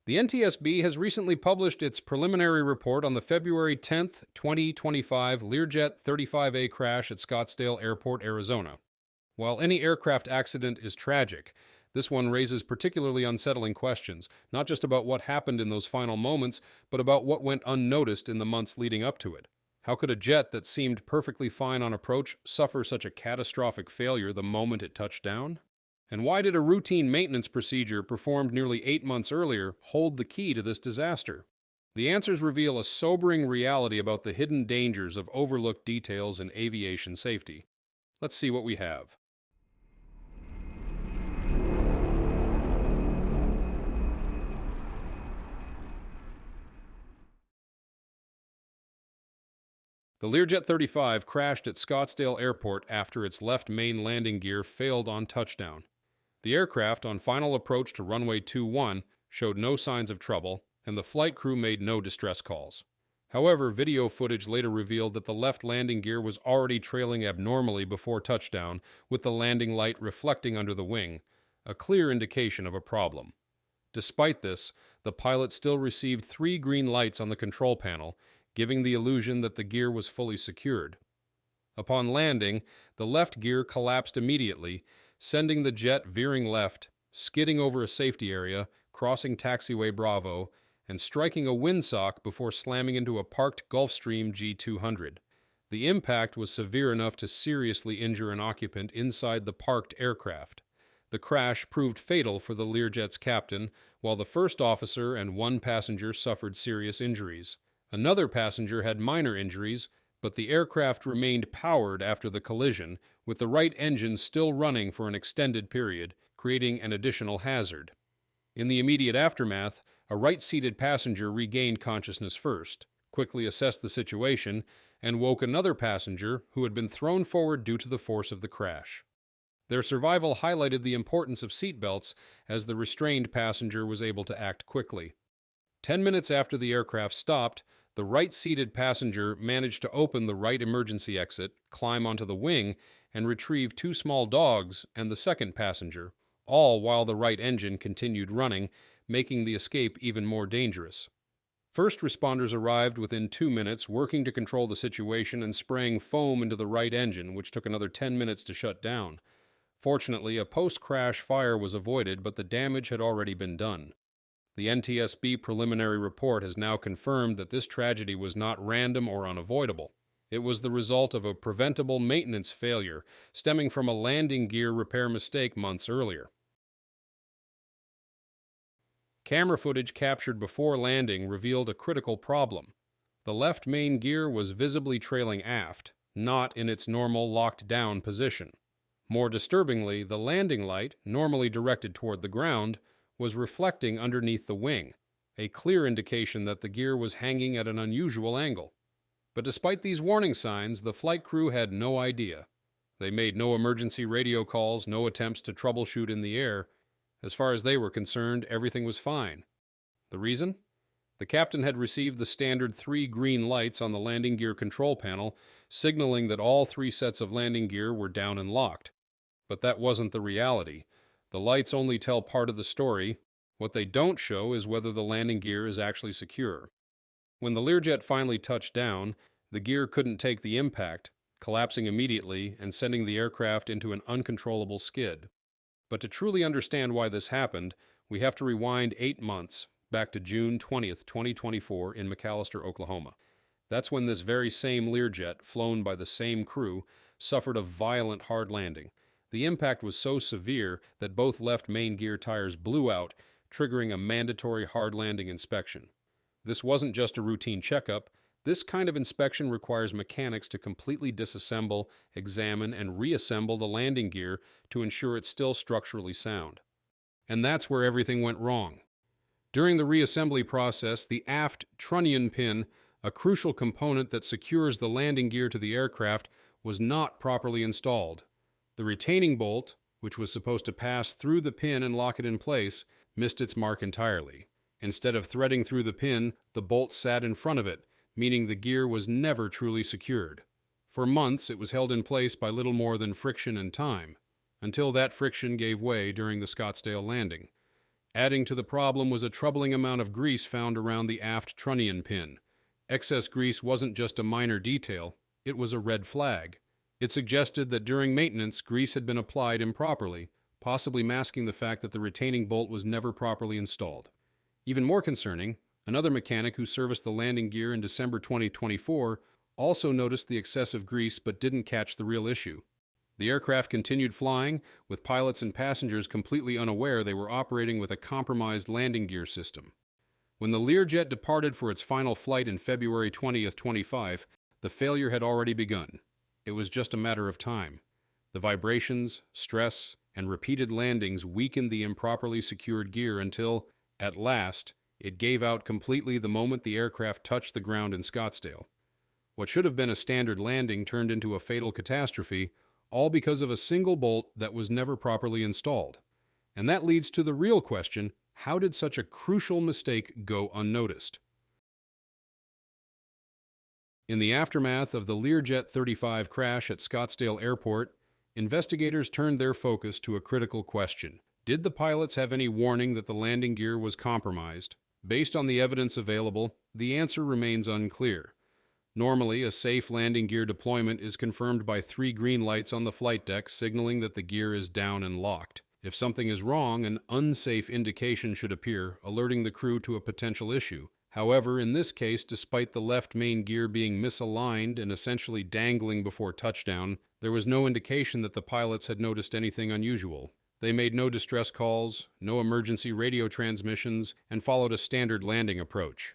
The NTSB has recently published its preliminary report on the February 10th, 2025 Learjet 35A crash at Scottsdale Airport, Arizona. While any aircraft accident is tragic, this one raises particularly unsettling questions, not just about what happened in those final moments, but about what went unnoticed in the months leading up to it. How could a jet that seemed perfectly fine on approach suffer such a catastrophic failure the moment it touched down? And why did a routine maintenance procedure performed nearly 8 months earlier hold the key to this disaster? The answers reveal a sobering reality about the hidden dangers of overlooked details in aviation safety. Let's see what we have. The Learjet 35 crashed at Scottsdale Airport after its left main landing gear failed on touchdown. The aircraft, on final approach to runway 21, showed no signs of trouble, and the flight crew made no distress calls. However, video footage later revealed that the left landing gear was already trailing abnormally before touchdown, with the landing light reflecting under the wing, a clear indication of a problem. Despite this, the pilot still received 3 green lights on the control panel, giving the illusion that the gear was fully secured. Upon landing, the left gear collapsed immediately, sending the jet veering left, skidding over a safety area, crossing taxiway Bravo, and striking a windsock before slamming into a parked Gulfstream G200. The impact was severe enough to seriously injure an occupant inside the parked aircraft. The crash proved fatal for the Learjet's captain, while the first officer and 1 passenger suffered serious injuries. Another passenger had minor injuries, but the aircraft remained powered after the collision, with the right engine still running for an extended period, creating an additional hazard. In the immediate aftermath, a right-seated passenger regained consciousness first, quickly assessed the situation, and woke another passenger who had been thrown forward due to the force of the crash. Their survival highlighted the importance of seatbelts, as the restrained passenger was able to act quickly. 10 minutes after the aircraft stopped, the right-seated passenger managed to open the right emergency exit, climb onto the wing, and retrieve 2 small dogs and the second passenger, all while the right engine continued running, making the escape even more dangerous. First responders arrived within 2 minutes, working to control the situation and spraying foam into the right engine, which took another 10 minutes to shut down. Fortunately, a post-crash fire was avoided, but the damage had already been done. The NTSB preliminary report has now confirmed that this tragedy was not random or unavoidable. It was the result of a preventable maintenance failure stemming from a landing gear repair mistake months earlier. Camera footage captured before landing revealed a critical problem. The left main gear was visibly trailing aft, not in its normal locked-down position. More disturbingly, the landing light, normally directed toward the ground, was reflecting underneath the wing, a clear indication that the gear was hanging at an unusual angle. But despite these warning signs, the flight crew had no idea. They made no emergency radio calls, no attempts to troubleshoot in the air. As far as they were concerned, everything was fine. The reason? The captain had received the standard 3 green lights on the landing gear control panel, signaling that all 3 sets of landing gear were down and locked. But that wasn't the reality. The lights only tell part of the story. What they don't show is whether the landing gear is actually secure. When the Learjet finally touched down, the gear couldn't take the impact, collapsing immediately and sending the aircraft into an uncontrollable skid. But to truly understand why this happened, we have to rewind 8 months, back to June 20th, 2024 in McAlester, Oklahoma. That's when this very same Learjet, flown by the same crew, suffered a violent hard landing. The impact was so severe that both left main gear tires blew out, triggering a mandatory hard landing inspection. This wasn't just a routine checkup. This kind of inspection requires mechanics to completely disassemble, examine, and reassemble the landing gear to ensure it's still structurally sound. And that's where everything went wrong. During the reassembly process, the aft trunnion pin, a crucial component that secures the landing gear to the aircraft, was not properly installed. The retaining bolt, which was supposed to pass through the pin and lock it in place, missed its mark entirely. Instead of threading through the pin, the bolt sat in front of it, meaning the gear was never truly secured. For months, it was held in place by little more than friction and time, until that friction gave way during the Scottsdale landing. Adding to the problem was a troubling amount of grease found around the aft trunnion pin. Excess grease wasn't just a minor detail, it was a red flag. It suggested that during maintenance, grease had been applied improperly, possibly masking the fact that the retaining bolt was never properly installed. Even more concerning, another mechanic who serviced the landing gear in December 2024 also noticed the excessive grease but didn't catch the real issue. The aircraft continued flying, with pilots and passengers completely unaware they were operating with a compromised landing gear system. When the Learjet departed for its final flight in February 2025, the failure had already begun. It was just a matter of time. The vibrations, stress, and repeated landings weakened the improperly secured gear until, at last, it gave out completely the moment the aircraft touched the ground in Scottsdale. What should have been a standard landing turned into a fatal catastrophe, all because of a single bolt that was never properly installed. And that leads to the real question: how did such a crucial mistake go unnoticed? In the aftermath of the Learjet 35 crash at Scottsdale Airport, investigators turned their focus to a critical question. Did the pilots have any warning that the landing gear was compromised? Based on the evidence available, the answer remains unclear. Normally, a safe landing gear deployment is confirmed by 3 green lights on the flight deck signaling that the gear is down and locked. If something is wrong, an unsafe indication should appear, alerting the crew to a potential issue. However, in this case, despite the left main gear being misaligned and essentially dangling before touchdown, there was no indication that the pilots had noticed anything unusual. They made no distress calls, no emergency radio transmissions, and followed a standard landing approach.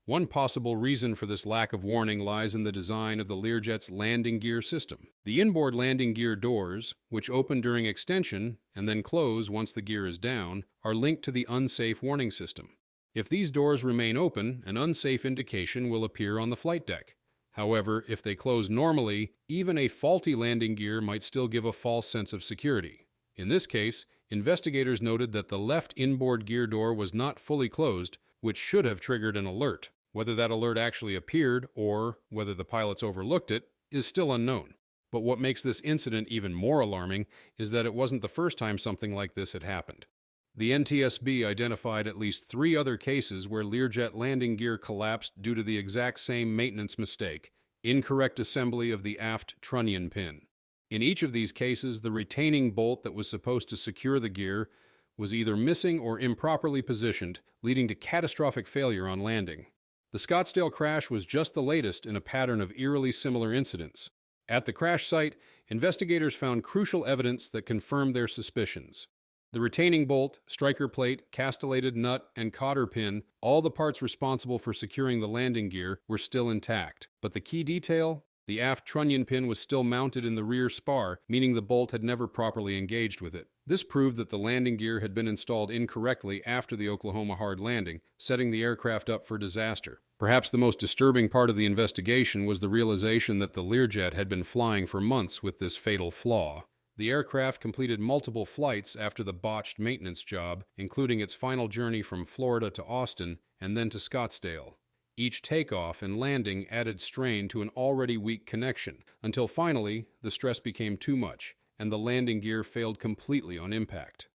One possible reason for this lack of warning lies in the design of the Learjet's landing gear system. The inboard landing gear doors, which open during extension and then close once the gear is down, are linked to the unsafe warning system. If these doors remain open, an unsafe indication will appear on the flight deck. However, if they close normally, even a faulty landing gear might still give a false sense of security. In this case, investigators noted that the left inboard gear door was not fully closed, which should have triggered an alert. Whether that alert actually appeared or whether the pilots overlooked it is still unknown. But what makes this incident even more alarming is that it wasn't the first time something like this had happened. The NTSB identified at least 3 other cases where Learjet landing gear collapsed due to the exact same maintenance mistake: incorrect assembly of the aft trunnion pin. In each of these cases, the retaining bolt that was supposed to secure the gear was either missing or improperly positioned, leading to catastrophic failure on landing. The Scottsdale crash was just the latest in a pattern of eerily similar incidents. At the crash site, investigators found crucial evidence that confirmed their suspicions. The retaining bolt, striker plate, castellated nut, and cotter pin, all the parts responsible for securing the landing gear, were still intact. But the key detail? The aft trunnion pin was still mounted in the rear spar, meaning the bolt had never properly engaged with it. This proved that the landing gear had been installed incorrectly after the Oklahoma hard landing, setting the aircraft up for disaster. Perhaps the most disturbing part of the investigation was the realization that the Learjet had been flying for months with this fatal flaw. The aircraft completed multiple flights after the botched maintenance job, including its final journey from Florida to Austin and then to Scottsdale. Each takeoff and landing added strain to an already weak connection, until finally the stress became too much, and the landing gear failed completely on impact.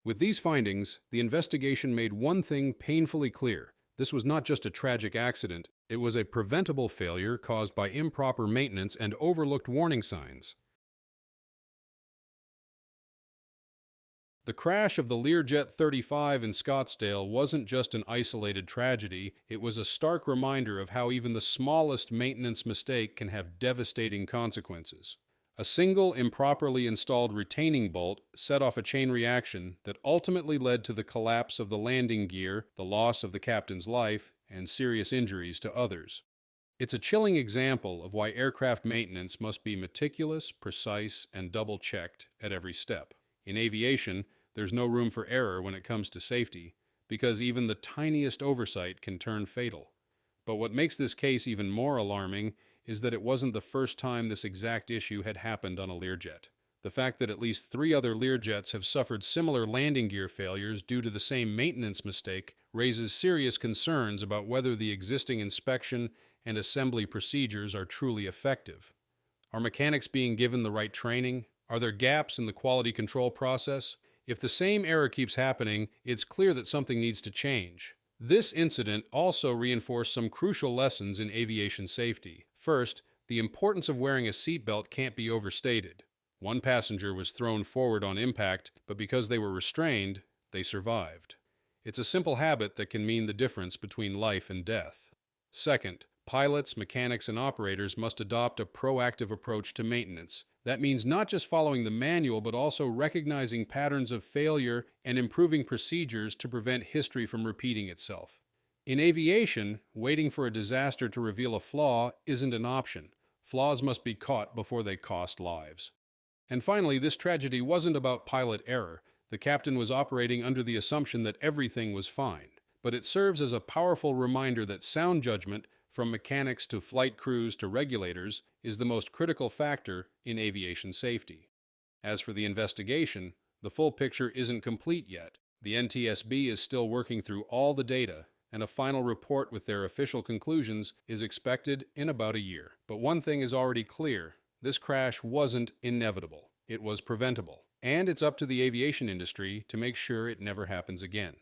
With these findings, the investigation made one thing painfully clear. This was not just a tragic accident, it was a preventable failure caused by improper maintenance and overlooked warning signs. The crash of the Learjet 35 in Scottsdale wasn't just an isolated tragedy, it was a stark reminder of how even the smallest maintenance mistake can have devastating consequences. A single improperly installed retaining bolt set off a chain reaction that ultimately led to the collapse of the landing gear, the loss of the captain's life, and serious injuries to others. It's a chilling example of why aircraft maintenance must be meticulous, precise, and double-checked at every step. In aviation, there's no room for error when it comes to safety, because even the tiniest oversight can turn fatal. But what makes this case even more alarming is that it wasn't the first time this exact issue had happened on a Learjet. The fact that at least 3 other Learjets have suffered similar landing gear failures due to the same maintenance mistake raises serious concerns about whether the existing inspection and assembly procedures are truly effective. Are mechanics being given the right training? Are there gaps in the quality control process? If the same error keeps happening, it's clear that something needs to change. This incident also reinforced some crucial lessons in aviation safety. First, the importance of wearing a seatbelt can't be overstated. One passenger was thrown forward on impact, but because they were restrained, they survived. It's a simple habit that can mean the difference between life and death. Second, pilots, mechanics, and operators must adopt a proactive approach to maintenance. That means not just following the manual, but also recognizing patterns of failure and improving procedures to prevent history from repeating itself. In aviation, waiting for a disaster to reveal a flaw isn't an option. Flaws must be caught before they cost lives. And finally, this tragedy wasn't about pilot error. The captain was operating under the assumption that everything was fine. But it serves as a powerful reminder that sound judgment, from mechanics to flight crews to regulators, is the most critical factor in aviation safety. As for the investigation, the full picture isn't complete yet. The NTSB is still working through all the data, and a final report with their official conclusions is expected in about a year. But one thing is already clear: this crash wasn't inevitable. It was preventable. And it's up to the aviation industry to make sure it never happens again.